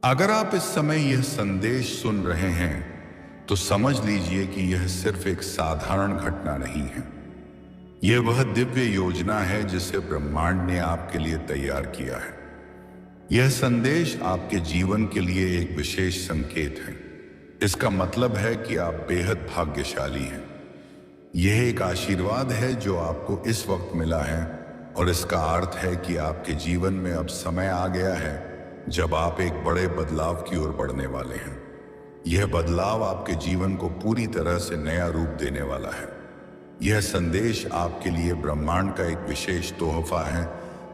अगर आप इस समय यह संदेश सुन रहे हैं तो समझ लीजिए कि यह सिर्फ एक साधारण घटना नहीं है। यह वह दिव्य योजना है जिसे ब्रह्मांड ने आपके लिए तैयार किया है। यह संदेश आपके जीवन के लिए एक विशेष संकेत है। इसका मतलब है कि आप बेहद भाग्यशाली हैं। यह एक आशीर्वाद है जो आपको इस वक्त मिला है, और इसका अर्थ है कि आपके जीवन में अब समय आ गया है जब आप एक बड़े बदलाव की ओर बढ़ने वाले हैं। यह बदलाव आपके जीवन को पूरी तरह से नया रूप देने वाला है। यह संदेश आपके लिए ब्रह्मांड का एक विशेष तोहफा है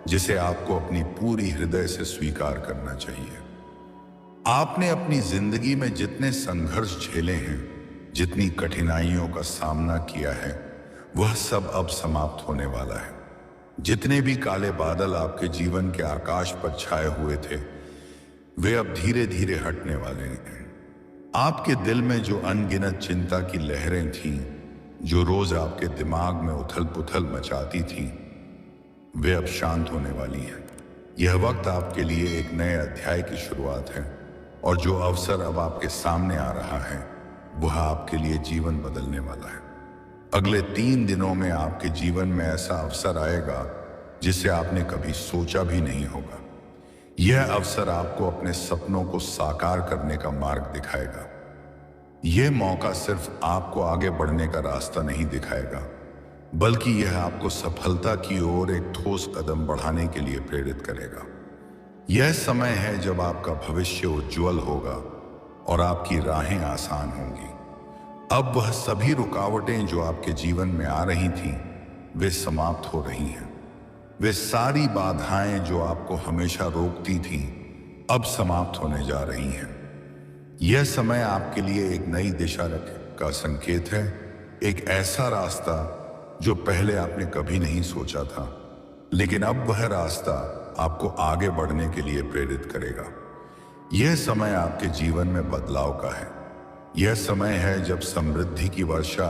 जिसे आपको अपनी पूरी हृदय से स्वीकार करना चाहिए। आपने अपनी जिंदगी में जितने संघर्ष झेले हैं, जितनी कठिनाइयों का सामना किया है, वह सब अब समाप्त होने वाला है। जितने भी काले बादल आपके जीवन के आकाश पर छाए हुए थे, वे अब धीरे धीरे हटने वाले हैं। आपके दिल में जो अनगिनत चिंता की लहरें थीं, जो रोज आपके दिमाग में उथल पुथल मचाती थीं, वे अब शांत होने वाली हैं। यह वक्त आपके लिए एक नए अध्याय की शुरुआत है, और जो अवसर अब आपके सामने आ रहा है वह आपके लिए जीवन बदलने वाला है। अगले 3 दिनों में आपके जीवन में ऐसा अवसर आएगा जिसे आपने कभी सोचा भी नहीं होगा। यह अवसर आपको अपने सपनों को साकार करने का मार्ग दिखाएगा। यह मौका सिर्फ आपको आगे बढ़ने का रास्ता नहीं दिखाएगा, बल्कि यह आपको सफलता की ओर एक ठोस कदम बढ़ाने के लिए प्रेरित करेगा। यह समय है जब आपका भविष्य उज्जवल होगा और आपकी राहें आसान होंगी। अब वह सभी रुकावटें जो आपके जीवन में आ रही थीं, वे समाप्त हो रही हैं। वे सारी बाधाएं जो आपको हमेशा रोकती थीं, अब समाप्त होने जा रही हैं। यह समय आपके लिए एक नई दिशा का संकेत है, एक ऐसा रास्ता जो पहले आपने कभी नहीं सोचा था, लेकिन अब वह रास्ता आपको आगे बढ़ने के लिए प्रेरित करेगा। यह समय आपके जीवन में बदलाव का है। यह समय है जब समृद्धि की वर्षा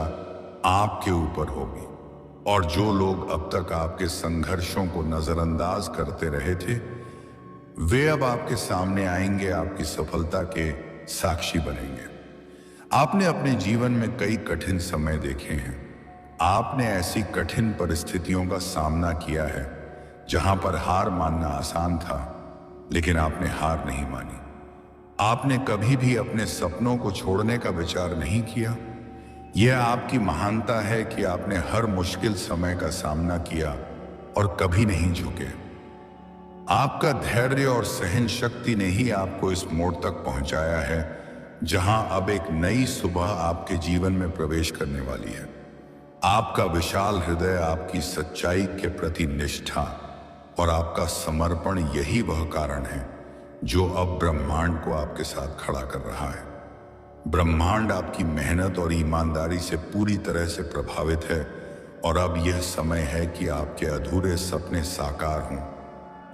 आपके ऊपर होगी, और जो लोग अब तक आपके संघर्षों को नजरअंदाज करते रहे थे, वे अब आपके सामने आएंगे, आपकी सफलता के साक्षी बनेंगे। आपने अपने जीवन में कई कठिन समय देखे हैं। आपने ऐसी कठिन परिस्थितियों का सामना किया है जहां पर हार मानना आसान था, लेकिन आपने हार नहीं मानी। आपने कभी भी अपने सपनों को छोड़ने का विचार नहीं किया। यह आपकी महानता है कि आपने हर मुश्किल समय का सामना किया और कभी नहीं झुके। आपका धैर्य और सहन शक्ति ने ही आपको इस मोड़ तक पहुंचाया है जहां अब एक नई सुबह आपके जीवन में प्रवेश करने वाली है। आपका विशाल हृदय, आपकी सच्चाई के प्रति निष्ठा और आपका समर्पण, यही वह कारण है जो अब ब्रह्मांड को आपके साथ खड़ा कर रहा है। ब्रह्मांड आपकी मेहनत और ईमानदारी से पूरी तरह से प्रभावित है, और अब यह समय है कि आपके अधूरे सपने साकार हों,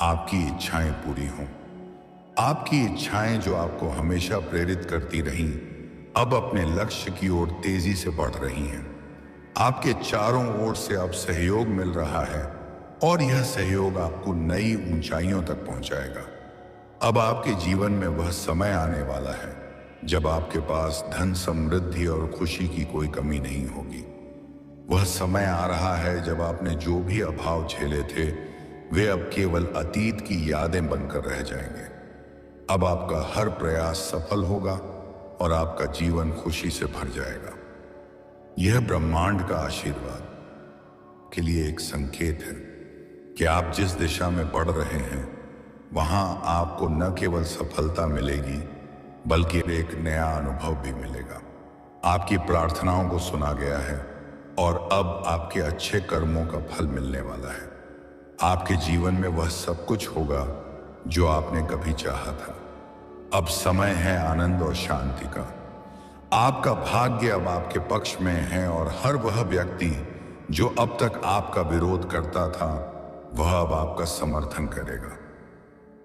आपकी इच्छाएं पूरी हों। आपकी इच्छाएं जो आपको हमेशा प्रेरित करती रहीं, अब अपने लक्ष्य की ओर तेजी से बढ़ रही हैं। आपके चारों ओर से अब सहयोग मिल रहा है, और यह सहयोग आपको नई ऊंचाइयों तक पहुंचाएगा। अब आपके जीवन में वह समय आने वाला है जब आपके पास धन, समृद्धि और खुशी की कोई कमी नहीं होगी। वह समय आ रहा है जब आपने जो भी अभाव झेले थे, वे अब केवल अतीत की यादें बनकर रह जाएंगे। अब आपका हर प्रयास सफल होगा और आपका जीवन खुशी से भर जाएगा। यह ब्रह्मांड का आशीर्वाद के लिए एक संकेत है कि आप जिस दिशा में बढ़ रहे हैं, वहां आपको न केवल सफलता मिलेगी, बल्कि एक नया अनुभव भी मिलेगा। आपकी प्रार्थनाओं को सुना गया है, और अब आपके अच्छे कर्मों का फल मिलने वाला है। आपके जीवन में वह सब कुछ होगा जो आपने कभी चाहा था। अब समय है आनंद और शांति का। आपका भाग्य अब आपके पक्ष में है, और हर वह व्यक्ति जो अब तक आपका विरोध करता था, वह अब आपका समर्थन करेगा।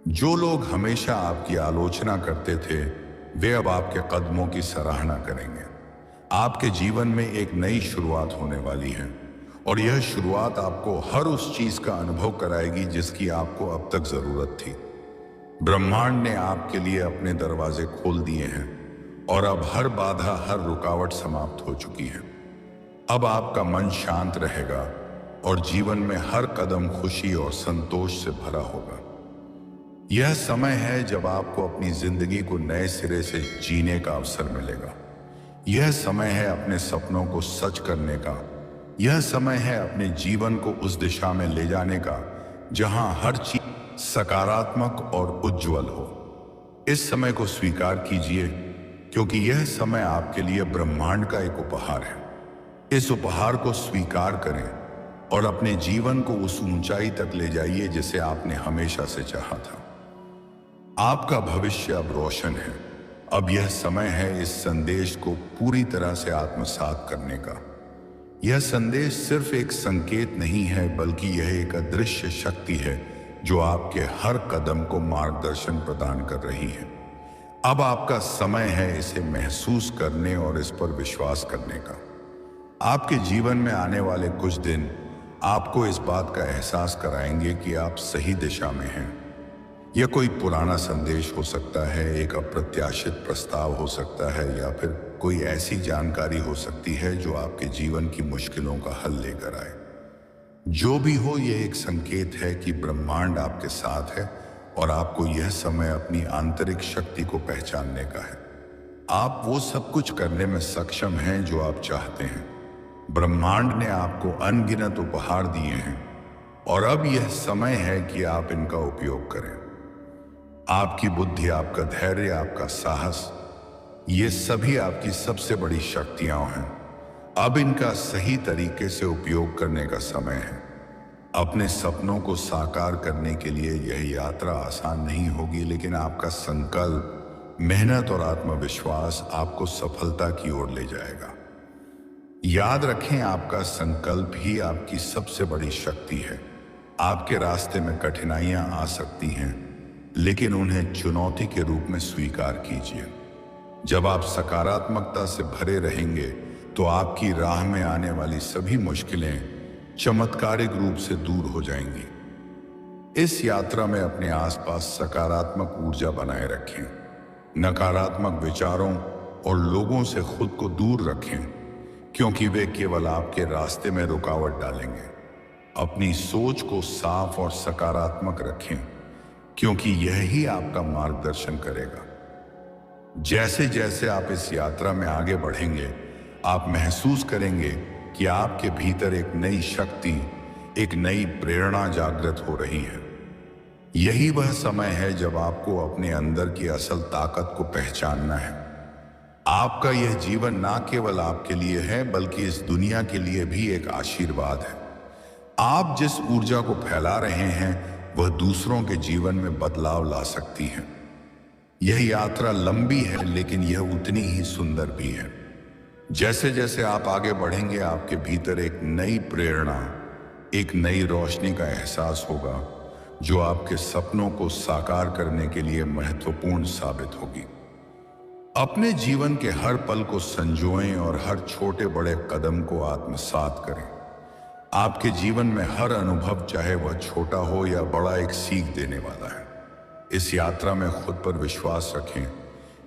जो लोग हमेशा आपकी आलोचना करते थे, वे अब आपके कदमों की सराहना करेंगे। आपके जीवन में एक नई शुरुआत होने वाली है, और यह शुरुआत आपको हर उस चीज का अनुभव कराएगी जिसकी आपको अब तक जरूरत थी। ब्रह्मांड ने आपके लिए अपने दरवाजे खोल दिए हैं और अब हर बाधा, हर रुकावट समाप्त हो चुकी है। अब आपका मन शांत रहेगा और जीवन में हर कदम खुशी और संतोष से भरा होगा। यह समय है जब आपको अपनी जिंदगी को नए सिरे से जीने का अवसर मिलेगा। यह समय है अपने सपनों को सच करने का। यह समय है अपने जीवन को उस दिशा में ले जाने का जहां हर चीज सकारात्मक और उज्जवल हो। इस समय को स्वीकार कीजिए, क्योंकि यह समय आपके लिए ब्रह्मांड का एक उपहार है। इस उपहार को स्वीकार करें और अपने जीवन को उस ऊंचाई तक ले जाइए जिसे आपने हमेशा से चाहा था। आपका भविष्य अब रोशन है। अब यह समय है इस संदेश को पूरी तरह से आत्मसात करने का। यह संदेश सिर्फ एक संकेत नहीं है, बल्कि यह एक अदृश्य शक्ति है जो आपके हर कदम को मार्गदर्शन प्रदान कर रही है। अब आपका समय है इसे महसूस करने और इस पर विश्वास करने का। आपके जीवन में आने वाले कुछ दिन आपको इस बात का एहसास कराएंगे कि आप सही दिशा में हैं। यह कोई पुराना संदेश हो सकता है, एक अप्रत्याशित प्रस्ताव हो सकता है, या फिर कोई ऐसी जानकारी हो सकती है जो आपके जीवन की मुश्किलों का हल लेकर आए। जो भी हो, यह एक संकेत है कि ब्रह्मांड आपके साथ है और आपको यह समय अपनी आंतरिक शक्ति को पहचानने का है। आप वो सब कुछ करने में सक्षम हैं जो आप चाहते हैं। ब्रह्मांड ने आपको अनगिनत उपहार दिए हैं और अब यह समय है कि आप इनका उपयोग करें। आपकी बुद्धि, आपका धैर्य, आपका साहस, ये सभी आपकी सबसे बड़ी शक्तियां हैं। अब इनका सही तरीके से उपयोग करने का समय है। अपने सपनों को साकार करने के लिए यह यात्रा आसान नहीं होगी, लेकिन आपका संकल्प, मेहनत और आत्मविश्वास आपको सफलता की ओर ले जाएगा। याद रखें, आपका संकल्प ही आपकी सबसे बड़ी शक्ति है। आपके रास्ते में कठिनाइयां आ सकती हैं, लेकिन उन्हें चुनौती के रूप में स्वीकार कीजिए। जब आप सकारात्मकता से भरे रहेंगे तो आपकी राह में आने वाली सभी मुश्किलें चमत्कारिक रूप से दूर हो जाएंगी। इस यात्रा में अपने आसपास सकारात्मक ऊर्जा बनाए रखें। नकारात्मक विचारों और लोगों से खुद को दूर रखें, क्योंकि वे केवल आपके रास्ते में रुकावट डालेंगे। अपनी सोच को साफ और सकारात्मक रखें, क्योंकि यह ही आपका मार्गदर्शन करेगा। जैसे जैसे आप इस यात्रा में आगे बढ़ेंगे, आप महसूस करेंगे कि आपके भीतर एक नई शक्ति, एक नई प्रेरणा जागृत हो रही है। यही वह समय है जब आपको अपने अंदर की असल ताकत को पहचानना है। आपका यह जीवन ना केवल आपके लिए है, बल्कि इस दुनिया के लिए भी एक आशीर्वाद है। आप जिस ऊर्जा को फैला रहे हैं, वह दूसरों के जीवन में बदलाव ला सकती है। यह यात्रा लंबी है, लेकिन यह उतनी ही सुंदर भी है। जैसे जैसे आप आगे बढ़ेंगे, आपके भीतर एक नई प्रेरणा, एक नई रोशनी का एहसास होगा, जो आपके सपनों को साकार करने के लिए महत्वपूर्ण साबित होगी। अपने जीवन के हर पल को संजोएं और हर छोटे बड़े कदम को आत्मसात करें। आपके जीवन में हर अनुभव, चाहे वह छोटा हो या बड़ा, एक सीख देने वाला है। इस यात्रा में खुद पर विश्वास रखें,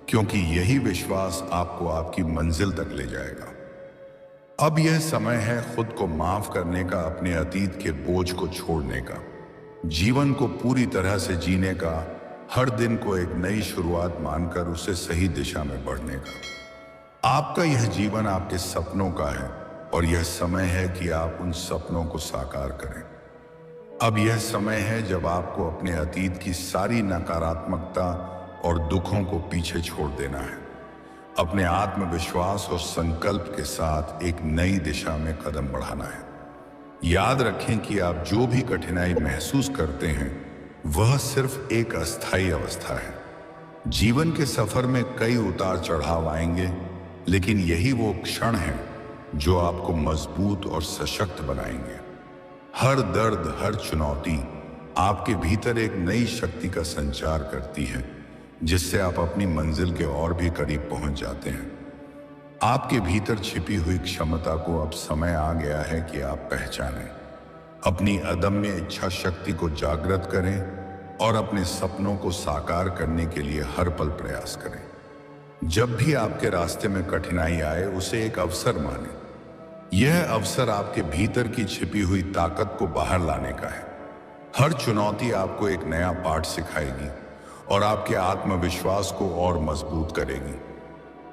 क्योंकि यही विश्वास आपको आपकी मंजिल तक ले जाएगा। अब यह समय है खुद को माफ करने का, अपने अतीत के बोझ को छोड़ने का, जीवन को पूरी तरह से जीने का, हर दिन को एक नई शुरुआत मानकर उसे सही दिशा में बढ़ने का। आपका यह जीवन आपके सपनों का है और यह समय है कि आप उन सपनों को साकार करें। अब यह समय है जब आपको अपने अतीत की सारी नकारात्मकता और दुखों को पीछे छोड़ देना है। अपने आत्मविश्वास और संकल्प के साथ एक नई दिशा में कदम बढ़ाना है। याद रखें कि आप जो भी कठिनाई महसूस करते हैं, वह सिर्फ एक अस्थायी अवस्था है। जीवन के सफर में कई उतार चढ़ाव आएंगे, लेकिन यही वो क्षण है जो आपको मजबूत और सशक्त बनाएंगे। हर दर्द, हर चुनौती आपके भीतर एक नई शक्ति का संचार करती है, जिससे आप अपनी मंजिल के और भी करीब पहुंच जाते हैं। आपके भीतर छिपी हुई क्षमता को अब समय आ गया है कि आप पहचानें। अपनी अदम्य इच्छा शक्ति को जागृत करें और अपने सपनों को साकार करने के लिए हर पल प्रयास करें। जब भी आपके रास्ते में कठिनाई आए, उसे एक अवसर माने। यह अवसर आपके भीतर की छिपी हुई ताकत को बाहर लाने का है। हर चुनौती आपको एक नया पाठ सिखाएगी और आपके आत्मविश्वास को और मजबूत करेगी।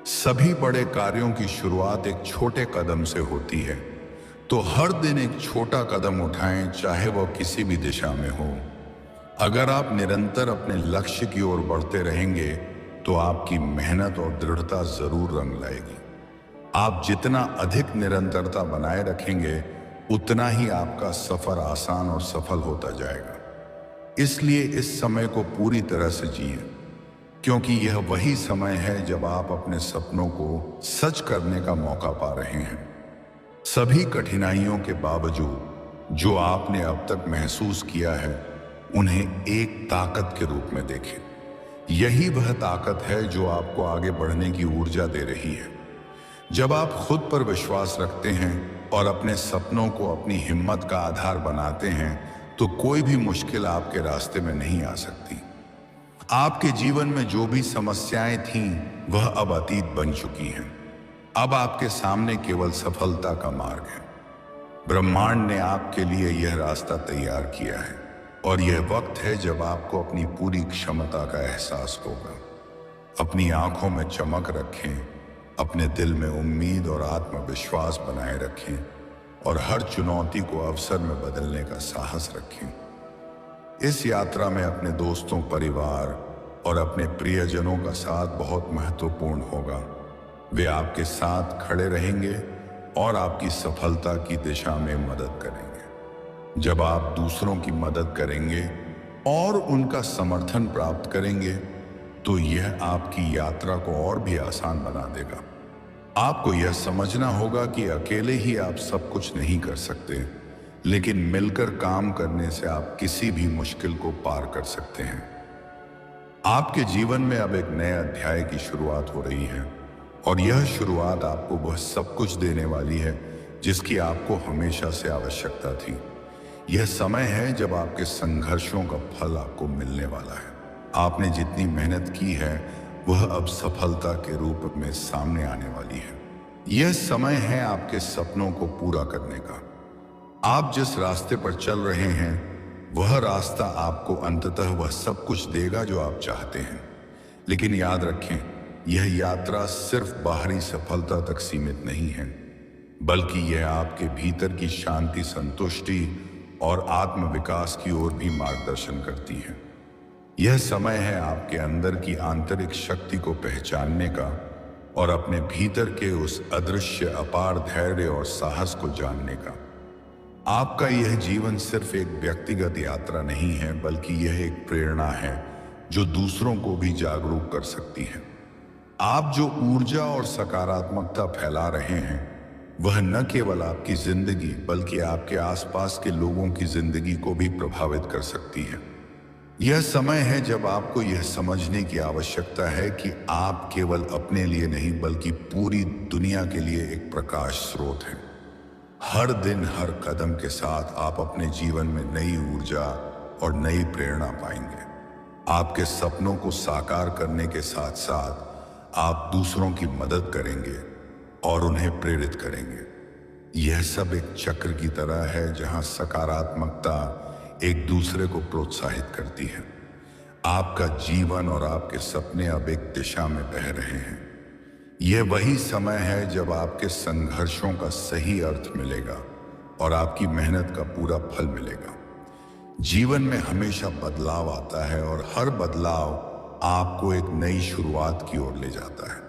सभी बड़े कार्यों की शुरुआत एक छोटे कदम से होती है, तो हर दिन एक छोटा कदम उठाएं, चाहे वह किसी भी दिशा में हो। अगर आप निरंतर अपने लक्ष्य की ओर बढ़ते रहेंगे, तो आपकी मेहनत और दृढ़ता जरूर रंग लाएगी। आप जितना अधिक निरंतरता बनाए रखेंगे, उतना ही आपका सफर आसान और सफल होता जाएगा। इसलिए इस समय को पूरी तरह से जिएं, क्योंकि यह वही समय है जब आप अपने सपनों को सच करने का मौका पा रहे हैं। सभी कठिनाइयों के बावजूद जो आपने अब तक महसूस किया है, उन्हें एक ताकत के रूप में देखें। यही वह ताकत है जो आपको आगे बढ़ने की ऊर्जा दे रही है। जब आप खुद पर विश्वास रखते हैं और अपने सपनों को अपनी हिम्मत का आधार बनाते हैं, तो कोई भी मुश्किल आपके रास्ते में नहीं आ सकती। आपके जीवन में जो भी समस्याएं थीं, वह अब अतीत बन चुकी हैं। अब आपके सामने केवल सफलता का मार्ग है। ब्रह्मांड ने आपके लिए यह रास्ता तैयार किया है और यह वक्त है जब आपको अपनी पूरी क्षमता का एहसास होगा। अपनी आंखों में चमक रखें, अपने दिल में उम्मीद और आत्मविश्वास बनाए रखें और हर चुनौती को अवसर में बदलने का साहस रखें। इस यात्रा में अपने दोस्तों, परिवार और अपने प्रियजनों का साथ बहुत महत्वपूर्ण होगा। वे आपके साथ खड़े रहेंगे और आपकी सफलता की दिशा में मदद करेंगे। जब आप दूसरों की मदद करेंगे और उनका समर्थन प्राप्त करेंगे, तो यह आपकी यात्रा को और भी आसान बना देगा। आपको यह समझना होगा कि अकेले ही आप सब कुछ नहीं कर सकते, लेकिन मिलकर काम करने से आप किसी भी मुश्किल को पार कर सकते हैं। आपके जीवन में अब एक नए अध्याय की शुरुआत हो रही है और यह शुरुआत आपको वह सब कुछ देने वाली है जिसकी आपको हमेशा से आवश्यकता थी। यह समय है जब आपके संघर्षों का फल आपको मिलने वाला है। आपने जितनी मेहनत की है, वह अब सफलता के रूप में सामने आने वाली है। यह समय है आपके सपनों को पूरा करने का। आप जिस रास्ते पर चल रहे हैं, वह रास्ता आपको अंततः वह सब कुछ देगा जो आप चाहते हैं। लेकिन याद रखें, यह यात्रा सिर्फ बाहरी सफलता तक सीमित नहीं है, बल्कि यह आपके भीतर की शांति, संतुष्टि और आत्मविकास की ओर भी मार्गदर्शन करती है। यह समय है आपके अंदर की आंतरिक शक्ति को पहचानने का और अपने भीतर के उस अदृश्य अपार धैर्य और साहस को जानने का। आपका यह जीवन सिर्फ एक व्यक्तिगत यात्रा नहीं है, बल्कि यह एक प्रेरणा है जो दूसरों को भी जागरूक कर सकती है। आप जो ऊर्जा और सकारात्मकता फैला रहे हैं, वह न केवल आपकी जिंदगी बल्कि आपके आसपास के लोगों की जिंदगी को भी प्रभावित कर सकती है। यह समय है जब आपको यह समझने की आवश्यकता है कि आप केवल अपने लिए नहीं, बल्कि पूरी दुनिया के लिए एक प्रकाश स्रोत हैं। हर दिन, हर कदम के साथ आप अपने जीवन में नई ऊर्जा और नई प्रेरणा पाएंगे। आपके सपनों को साकार करने के साथ साथ आप दूसरों की मदद करेंगे और उन्हें प्रेरित करेंगे। यह सब एक चक्र की तरह है जहां सकारात्मकता एक दूसरे को प्रोत्साहित करती है। आपका जीवन और आपके सपने अब एक दिशा में बह रहे हैं। यह वही समय है जब आपके संघर्षों का सही अर्थ मिलेगा और आपकी मेहनत का पूरा फल मिलेगा। जीवन में हमेशा बदलाव आता है और हर बदलाव आपको एक नई शुरुआत की ओर ले जाता है।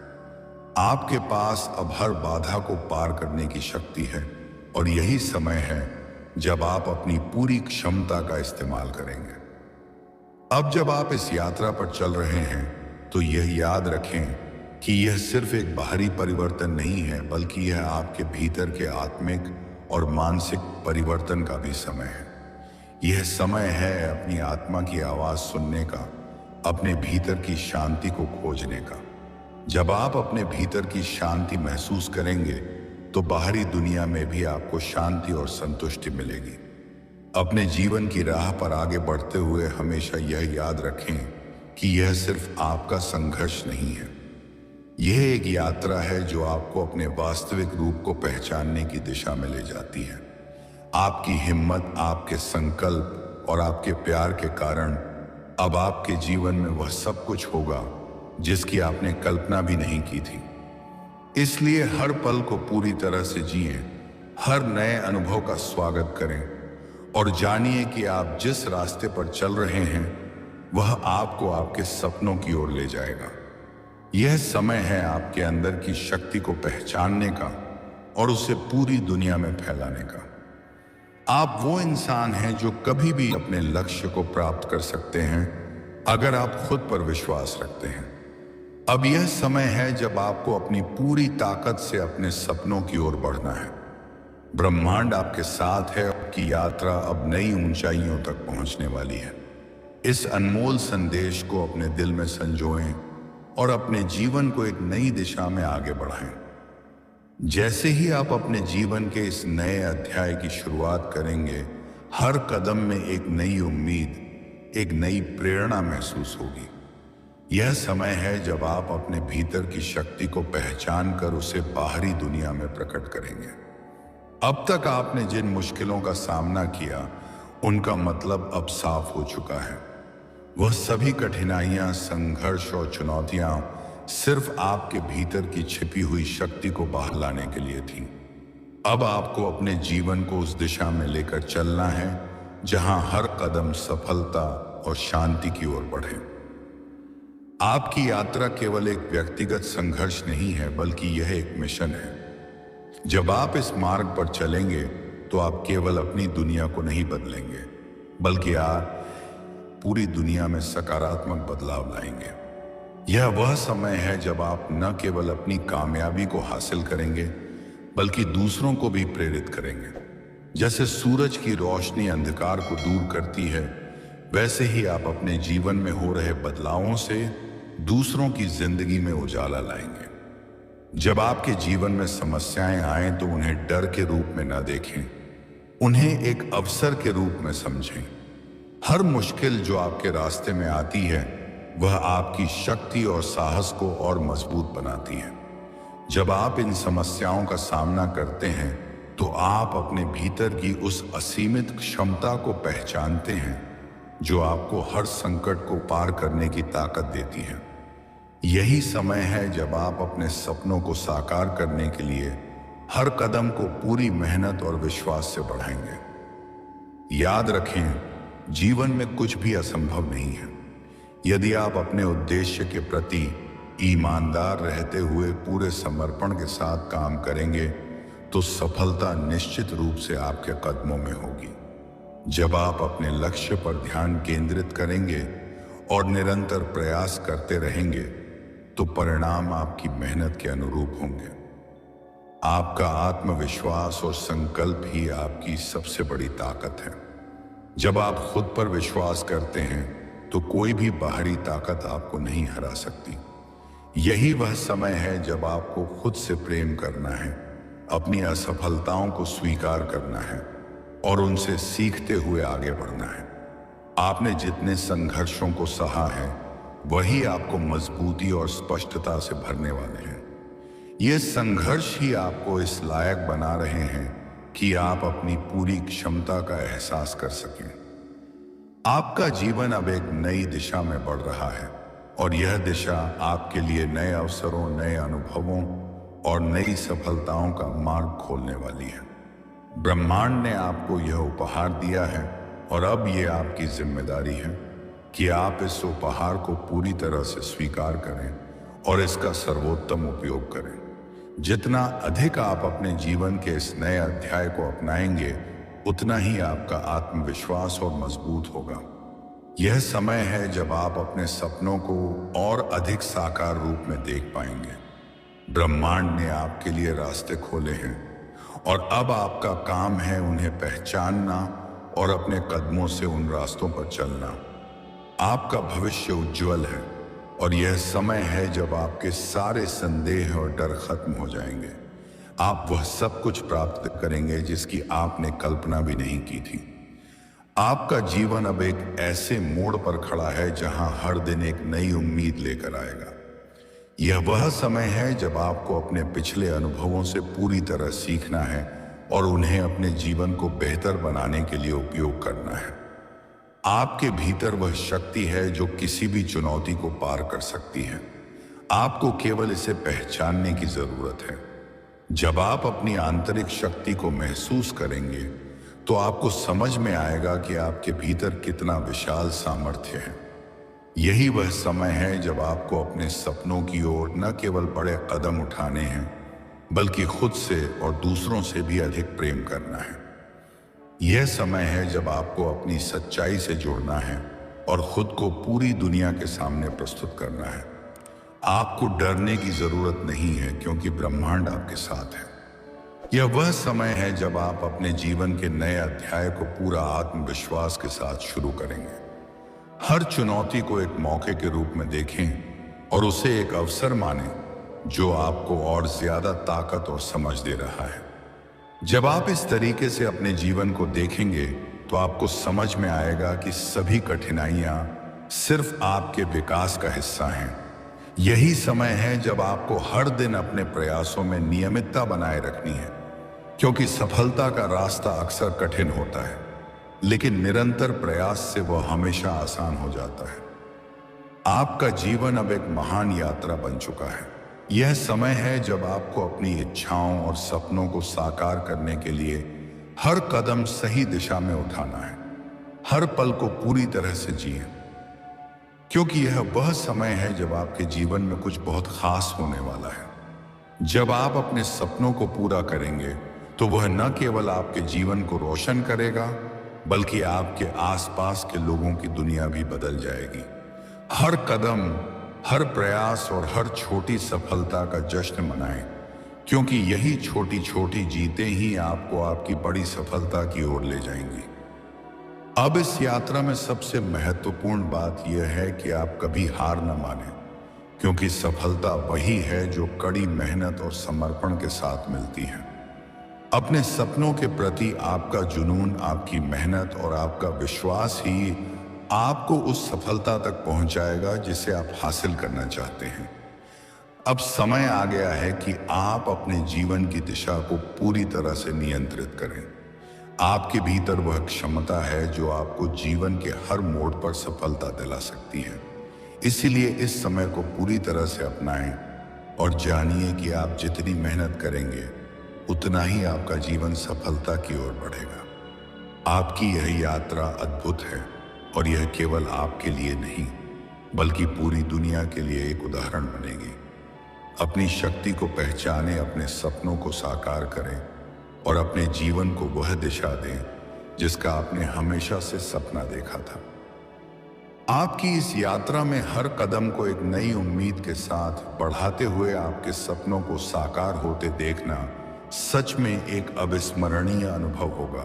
आपके पास अब हर बाधा को पार करने की शक्ति है और यही समय है जब आप अपनी पूरी क्षमता का इस्तेमाल करेंगे। अब जब आप इस यात्रा पर चल रहे हैं, तो यह याद रखें कि यह सिर्फ एक बाहरी परिवर्तन नहीं है, बल्कि यह आपके भीतर के आत्मिक और मानसिक परिवर्तन का भी समय है। यह समय है अपनी आत्मा की आवाज सुनने का, अपने भीतर की शांति को खोजने का। जब आप अपने भीतर की शांति महसूस करेंगे, तो बाहरी दुनिया में भी आपको शांति और संतुष्टि मिलेगी। अपने जीवन की राह पर आगे बढ़ते हुए हमेशा यह याद रखें कि यह सिर्फ आपका संघर्ष नहीं है। यह एक यात्रा है जो आपको अपने वास्तविक रूप को पहचानने की दिशा में ले जाती है। आपकी हिम्मत, आपके संकल्प और आपके प्यार के कारण अब आपके जीवन में वह सब कुछ होगा जिसकी आपने कल्पना भी नहीं की थी। इसलिए हर पल को पूरी तरह से जिएं, हर नए अनुभव का स्वागत करें और जानिए कि आप जिस रास्ते पर चल रहे हैं वह आपको आपके सपनों की ओर ले जाएगा। यह समय है आपके अंदर की शक्ति को पहचानने का और उसे पूरी दुनिया में फैलाने का। आप वो इंसान हैं जो कभी भी अपने लक्ष्य को प्राप्त कर सकते हैं अगर आप खुद पर विश्वास रखते हैं। अब यह समय है जब आपको अपनी पूरी ताकत से अपने सपनों की ओर बढ़ना है। ब्रह्मांड आपके साथ है, आपकी यात्रा अब नई ऊंचाइयों तक पहुंचने वाली है। इस अनमोल संदेश को अपने दिल में संजोएं और अपने जीवन को एक नई दिशा में आगे बढ़ाएं। जैसे ही आप अपने जीवन के इस नए अध्याय की शुरुआत करेंगे, हर कदम में एक नई उम्मीद, एक नई प्रेरणा महसूस होगी। यह समय है जब आप अपने भीतर की शक्ति को पहचान कर उसे बाहरी दुनिया में प्रकट करेंगे। अब तक आपने जिन मुश्किलों का सामना किया उनका मतलब अब साफ हो चुका है। वह सभी कठिनाइयां, संघर्ष और चुनौतियां सिर्फ आपके भीतर की छिपी हुई शक्ति को बाहर लाने के लिए थी। अब आपको अपने जीवन को उस दिशा में लेकर चलना है जहां हर कदम सफलता और शांति की ओर बढ़े। आपकी यात्रा केवल एक व्यक्तिगत संघर्ष नहीं है, बल्कि यह एक मिशन है। जब आप इस मार्ग पर चलेंगे तो आप केवल अपनी दुनिया को नहीं बदलेंगे, बल्कि आप पूरी दुनिया में सकारात्मक बदलाव लाएंगे। यह वह समय है जब आप न केवल अपनी कामयाबी को हासिल करेंगे, बल्कि दूसरों को भी प्रेरित करेंगे। जैसे सूरज की रोशनी अंधकार को दूर करती है, वैसे ही आप अपने जीवन में हो रहे बदलावों से दूसरों की जिंदगी में उजाला लाएंगे। जब आपके जीवन में समस्याएं आएं तो उन्हें डर के रूप में न देखें, उन्हें एक अवसर के रूप में समझें। हर मुश्किल जो आपके रास्ते में आती है वह आपकी शक्ति और साहस को और मजबूत बनाती है। जब आप इन समस्याओं का सामना करते हैं तो आप अपने भीतर की उस असीमित क्षमता को पहचानते हैं जो आपको हर संकट को पार करने की ताकत देती है। यही समय है जब आप अपने सपनों को साकार करने के लिए हर कदम को पूरी मेहनत और विश्वास से बढ़ाएंगे। याद रखें, जीवन में कुछ भी असंभव नहीं है। यदि आप अपने उद्देश्य के प्रति ईमानदार रहते हुए पूरे समर्पण के साथ काम करेंगे तो सफलता निश्चित रूप से आपके कदमों में होगी। जब आप अपने लक्ष्य पर ध्यान केंद्रित करेंगे और निरंतर प्रयास करते रहेंगे तो परिणाम आपकी मेहनत के अनुरूप होंगे। आपका आत्मविश्वास और संकल्प ही आपकी सबसे बड़ी ताकत है। जब आप खुद पर विश्वास करते हैं तो कोई भी बाहरी ताकत आपको नहीं हरा सकती। यही वह समय है जब आपको खुद से प्रेम करना है, अपनी असफलताओं को स्वीकार करना है और उनसे सीखते हुए आगे बढ़ना है। आपने जितने संघर्षों को सहा है वही आपको मजबूती और स्पष्टता से भरने वाले हैं। ये संघर्ष ही आपको इस लायक बना रहे हैं कि आप अपनी पूरी क्षमता का एहसास कर सकें। आपका जीवन अब एक नई दिशा में बढ़ रहा है और यह दिशा आपके लिए नए अवसरों, नए अनुभवों और नई सफलताओं का मार्ग खोलने वाली है। ब्रह्मांड ने आपको यह उपहार दिया है और अब यह आपकी जिम्मेदारी है कि आप इस उपहार को पूरी तरह से स्वीकार करें और इसका सर्वोत्तम उपयोग करें। जितना अधिक आप अपने जीवन के इस नए अध्याय को अपनाएंगे, उतना ही आपका आत्मविश्वास और मजबूत होगा। यह समय है जब आप अपने सपनों को और अधिक साकार रूप में देख पाएंगे। ब्रह्मांड ने आपके लिए रास्ते खोले हैं और अब आपका काम है उन्हें पहचानना और अपने कदमों से उन रास्तों पर चलना। आपका भविष्य उज्जवल है और यह समय है जब आपके सारे संदेह और डर खत्म हो जाएंगे। आप वह सब कुछ प्राप्त करेंगे जिसकी आपने कल्पना भी नहीं की थी। आपका जीवन अब एक ऐसे मोड़ पर खड़ा है जहां हर दिन एक नई उम्मीद लेकर आएगा। यह वह समय है जब आपको अपने पिछले अनुभवों से पूरी तरह सीखना है और उन्हें अपने जीवन को बेहतर बनाने के लिए उपयोग करना है। आपके भीतर वह शक्ति है जो किसी भी चुनौती को पार कर सकती है। आपको केवल इसे पहचानने की जरूरत है। जब आप अपनी आंतरिक शक्ति को महसूस करेंगे तो आपको समझ में आएगा कि आपके भीतर कितना विशाल सामर्थ्य है। यही वह समय है जब आपको अपने सपनों की ओर न केवल बड़े कदम उठाने हैं, बल्कि खुद से और दूसरों से भी अधिक प्रेम करना है। यह समय है जब आपको अपनी सच्चाई से जुड़ना है और खुद को पूरी दुनिया के सामने प्रस्तुत करना है। आपको डरने की जरूरत नहीं है, क्योंकि ब्रह्मांड आपके साथ है। यह वह समय है जब आप अपने जीवन के नए अध्याय को पूरा आत्मविश्वास के साथ शुरू करेंगे। हर चुनौती को एक मौके के रूप में देखें और उसे एक अवसर मानें जो आपको और ज्यादा ताकत और समझ दे रहा है। जब आप इस तरीके से अपने जीवन को देखेंगे तो आपको समझ में आएगा कि सभी कठिनाइयां सिर्फ आपके विकास का हिस्सा हैं। यही समय है जब आपको हर दिन अपने प्रयासों में नियमितता बनाए रखनी है, क्योंकि सफलता का रास्ता अक्सर कठिन होता है, लेकिन निरंतर प्रयास से वह हमेशा आसान हो जाता है। आपका जीवन अब एक महान यात्रा बन चुका है। यह समय है जब आपको अपनी इच्छाओं और सपनों को साकार करने के लिए हर कदम सही दिशा में उठाना है। हर पल को पूरी तरह से जिएं, क्योंकि यह वह समय है जब आपके जीवन में कुछ बहुत खास होने वाला है। जब आप अपने सपनों को पूरा करेंगे तो वह न केवल आपके जीवन को रोशन करेगा, बल्कि आपके आसपास के लोगों की दुनिया भी बदल जाएगी। हर कदम, हर प्रयास और हर छोटी सफलता का जश्न मनाएं, क्योंकि यही छोटी छोटी जीतें ही आपको आपकी बड़ी सफलता की ओर ले जाएंगी। अब इस यात्रा में सबसे महत्वपूर्ण बात यह है कि आप कभी हार न मानें, क्योंकि सफलता वही है जो कड़ी मेहनत और समर्पण के साथ मिलती है। अपने सपनों के प्रति आपका जुनून, आपकी मेहनत और आपका विश्वास ही आपको उस सफलता तक पहुंचाएगा जिसे आप हासिल करना चाहते हैं। अब समय आ गया है कि आप अपने जीवन की दिशा को पूरी तरह से नियंत्रित करें। आपके भीतर वह क्षमता है जो आपको जीवन के हर मोड़ पर सफलता दिला सकती है। इसीलिए इस समय को पूरी तरह से अपनाएं और जानिए कि आप जितनी मेहनत करेंगे उतना ही आपका जीवन सफलता की ओर बढ़ेगा। आपकी यह यात्रा अद्भुत है और यह केवल आपके लिए नहीं, बल्कि पूरी दुनिया के लिए एक उदाहरण बनेगी। अपनी शक्ति को पहचानें, अपने सपनों को साकार करें और अपने जीवन को वह दिशा दें जिसका आपने हमेशा से सपना देखा था। आपकी इस यात्रा में हर कदम को एक नई उम्मीद के साथ बढ़ाते हुए आपके सपनों को साकार होते देखना सच में एक अविस्मरणीय अनुभव होगा।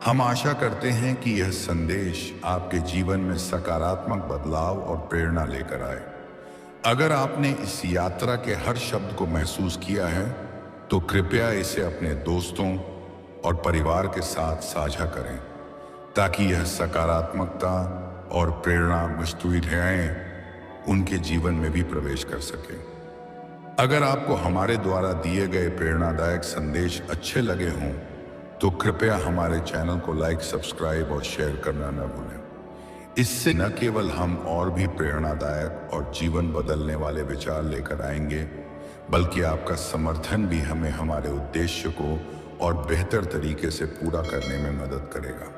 हम आशा करते हैं कि यह संदेश आपके जीवन में सकारात्मक बदलाव और प्रेरणा लेकर आए। अगर आपने इस यात्रा के हर शब्द को महसूस किया है तो कृपया इसे अपने दोस्तों और परिवार के साथ साझा करें, ताकि यह सकारात्मकता और प्रेरणा मस्तूरियाएं उनके जीवन में भी प्रवेश कर सके। अगर आपको हमारे द्वारा दिए गए प्रेरणादायक संदेश अच्छे लगे हों तो कृपया हमारे चैनल को लाइक, सब्सक्राइब और शेयर करना न भूलें। इससे न केवल हम और भी प्रेरणादायक और जीवन बदलने वाले विचार लेकर आएंगे, बल्कि आपका समर्थन भी हमें हमारे उद्देश्य को और बेहतर तरीके से पूरा करने में मदद करेगा।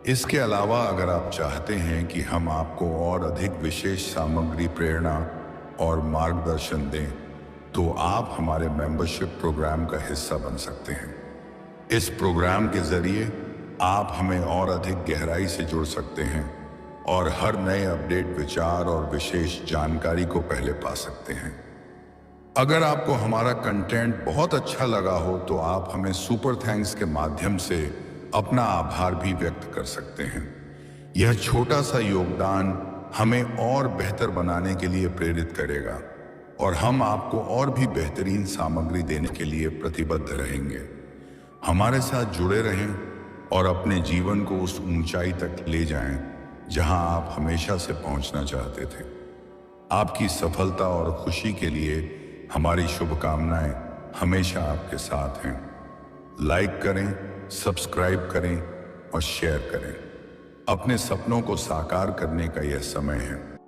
इसके अलावा अगर आप चाहते हैं कि हम आपको और अधिक विशेष सामग्री, प्रेरणा और मार्गदर्शन दें, तो आप हमारे मेंबरशिप प्रोग्राम का हिस्सा बन सकते हैं। इस प्रोग्राम के जरिए आप हमें और अधिक गहराई से जुड़ सकते हैं और हर नए अपडेट, विचार और विशेष जानकारी को पहले पा सकते हैं। अगर आपको हमारा कंटेंट बहुत अच्छा लगा हो तो आप हमें सुपर थैंक्स के माध्यम से अपना आभार भी व्यक्त कर सकते हैं। यह छोटा सा योगदान हमें और बेहतर बनाने के लिए प्रेरित करेगा और हम आपको और भी बेहतरीन सामग्री देने के लिए प्रतिबद्ध रहेंगे। हमारे साथ जुड़े रहें और अपने जीवन को उस ऊंचाई तक ले जाएं जहां आप हमेशा से पहुंचना चाहते थे। आपकी सफलता और खुशी के लिए हमारी शुभकामनाएं हमेशा आपके साथ हैं। लाइक करें, सब्सक्राइब करें और शेयर करें। अपने सपनों को साकार करने का यह समय है।